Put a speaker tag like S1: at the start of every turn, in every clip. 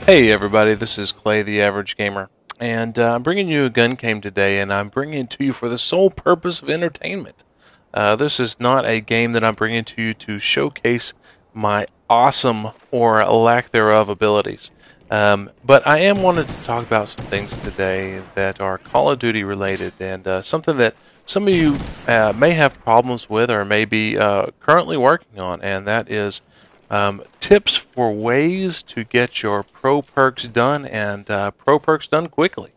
S1: Hey everybody, this is Clay the Average Gamer, and I'm bringing you a gun game today, and I'm bringing it to you for the sole purpose of entertainment. This is not a game that I'm bringing to you to showcase my awesome or lack thereof abilities. But I am wanted to talk about some things today that are Call of Duty related, and something that some of you may have problems with or may be currently working on, and that is tips for ways to get your pro perks done and pro perks done quickly.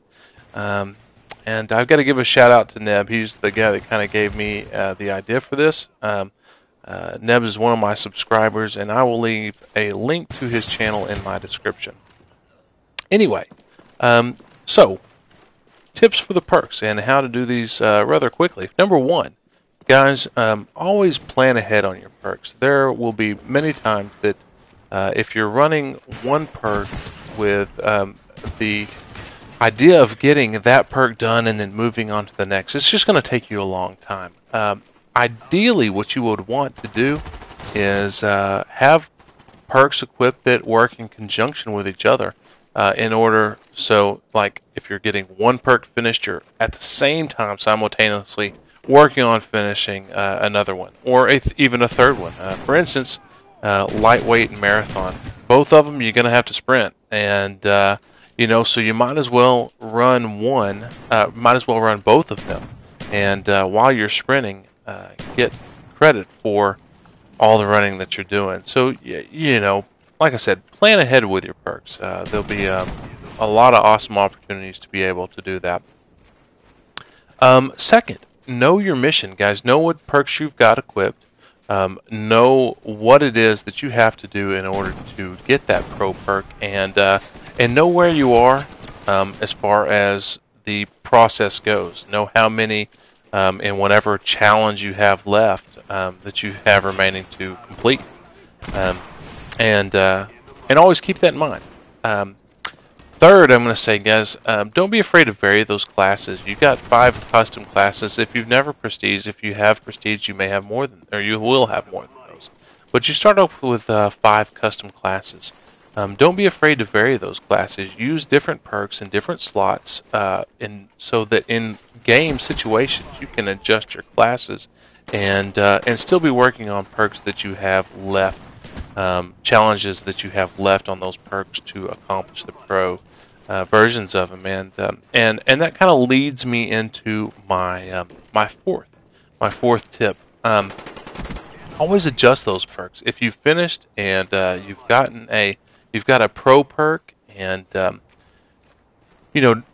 S1: Um, and I've got to give a shout out to Neb. He's the guy that kind of gave me the idea for this. Neb is one of my subscribers, and I will leave a link to his channel in my description. Anyway, so tips for the perks and how to do these rather quickly. Number one, guys, always plan ahead on your perks. There will be many times that if you're running one perk with the idea of getting that perk done and then moving on to the next, it's just going to take you a long time. Ideally, what you would want to do is have perks equipped that work in conjunction with each other in order, so like if you're getting one perk finished, you're at the same time simultaneously working on finishing another one, or even a third one. For instance, lightweight and marathon. Both of them you're going to have to sprint, and so you might as well run both of them, and while you're sprinting, get credit for all the running that you're doing. So like I said, plan ahead with your perks. There'll be a lot of awesome opportunities to be able to do that. Second, know your mission, guys. Know what perks you've got equipped. Know what it is that you have to do in order to get that pro perk, and know where you are as far as the process goes. Know how many in whatever challenge you have left that you have remaining to complete, and always keep that in mind. Third, I'm going to say, guys, don't be afraid to vary those classes. You've got 5 custom classes. If you've never prestige, if you have prestige, you may have more than, or you will have more than those. But you start off with 5 custom classes. Don't be afraid to vary those classes. Use different perks in different slots, so that in game situations you can adjust your classes and still be working on perks that you have left, challenges that you have left on those perks to accomplish the pro versions of them, and that kind of leads me into my my fourth tip. Always adjust those perks. If you've finished and you've got a pro perk, and don't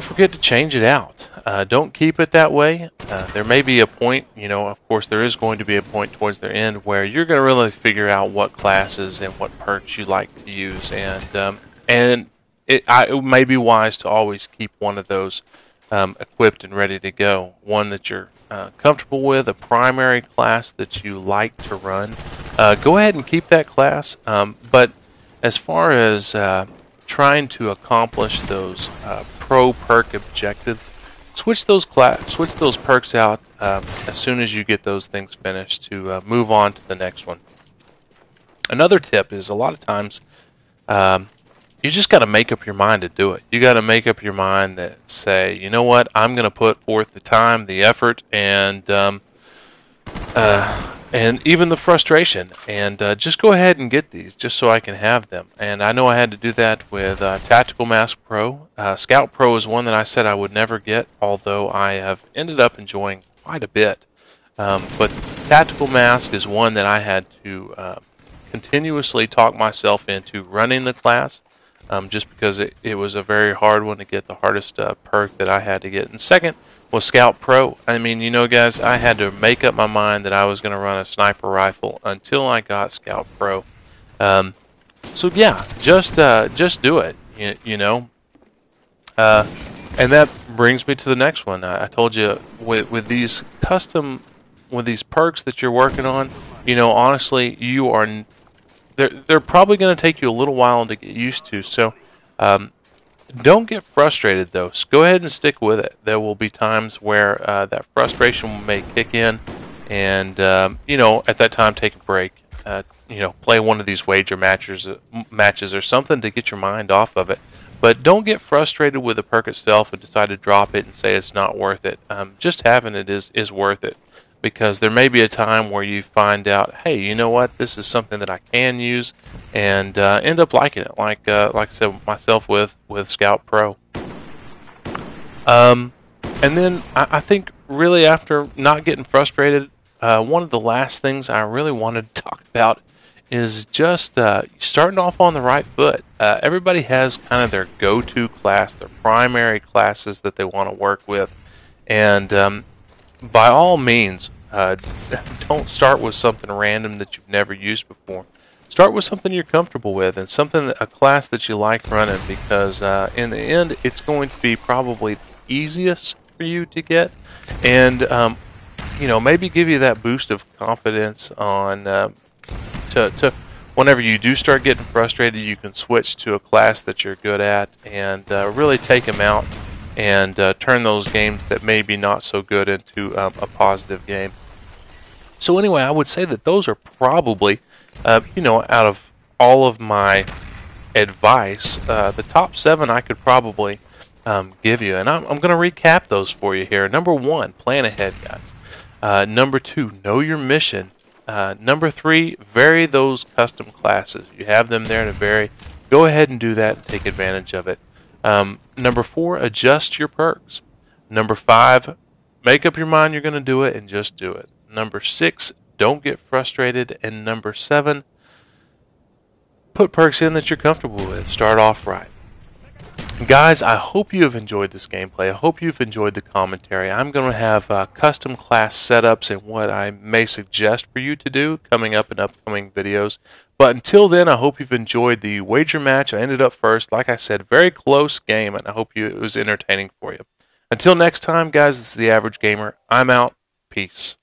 S1: forget to change it out. Don't keep it that way. There may be a point, of course there is going to be a point towards the end where you're going to really figure out what classes and what perks you like to use, and it may be wise to always keep one of those equipped and ready to go. One that you're comfortable with, a primary class that you like to run. Go ahead and keep that class, but as far as trying to accomplish those pro perk objectives, switch those perks out as soon as you get those things finished to move on to the next one. Another tip is, a lot of times you just got to make up your mind to do it. You got to make up your mind that say, you know what, I'm going to put forth the time, the effort, and even the frustration, and just go ahead and get these just so I can have them. And I know I had to do that with Tactical Mask Pro. Scout Pro is one that I said I would never get, although I have ended up enjoying quite a bit. But Tactical Mask is one that I had to continuously talk myself into running the class, just because it was a very hard one to get, the hardest perk that I had to get. And second was Scout Pro. I mean, guys, I had to make up my mind that I was going to run a sniper rifle until I got Scout Pro. So yeah, just do it. And that brings me to the next one. I told you with these perks that you're working on, honestly, they're probably going to take you a little while to get used to. So don't get frustrated, though. So go ahead and stick with it. There will be times where that frustration may kick in, and at that time, take a break. play one of these wager matches or something to get your mind off of it. But don't get frustrated with the perk itself and decide to drop it and say it's not worth it. Just having it is worth it, because there may be a time where you find out, hey, you know what, this is something that I can use, and end up liking it. Like I said myself with Scout Pro. And then I think really after not getting frustrated, one of the last things I really wanted to talk about is just starting off on the right foot. Everybody has kind of their go-to class, their primary classes that they want to work with. And by all means, don't start with something random that you've never used before. Start with something you're comfortable with and a class that you like running, because in the end, it's going to be probably the easiest for you to get. And maybe give you that boost of confidence on to whenever you do start getting frustrated, you can switch to a class that you're good at and really take them out and turn those games that may be not so good into a positive game. So anyway, I would say that those are probably, out of all of my advice, the top 7 I could probably give you. And I'm going to recap those for you here. Number 1, plan ahead, guys. Number 2, know your mission. Number 3, vary those custom classes. You have them there to vary. Go ahead and do that and take advantage of it. Number 4, adjust your perks. Number 5, make up your mind you're going to do it and just do it. Number 6, don't get frustrated. And number 7, put perks in that you're comfortable with. Start off right. Guys, I hope you have enjoyed this gameplay. I hope you've enjoyed the commentary. I'm going to have custom class setups and what I may suggest for you to do coming up in upcoming videos. But until then, I hope you've enjoyed the wager match. I ended up first. Like I said, very close game, and I hope it was entertaining for you. Until next time, guys, this is The Average Gamer. I'm out. Peace.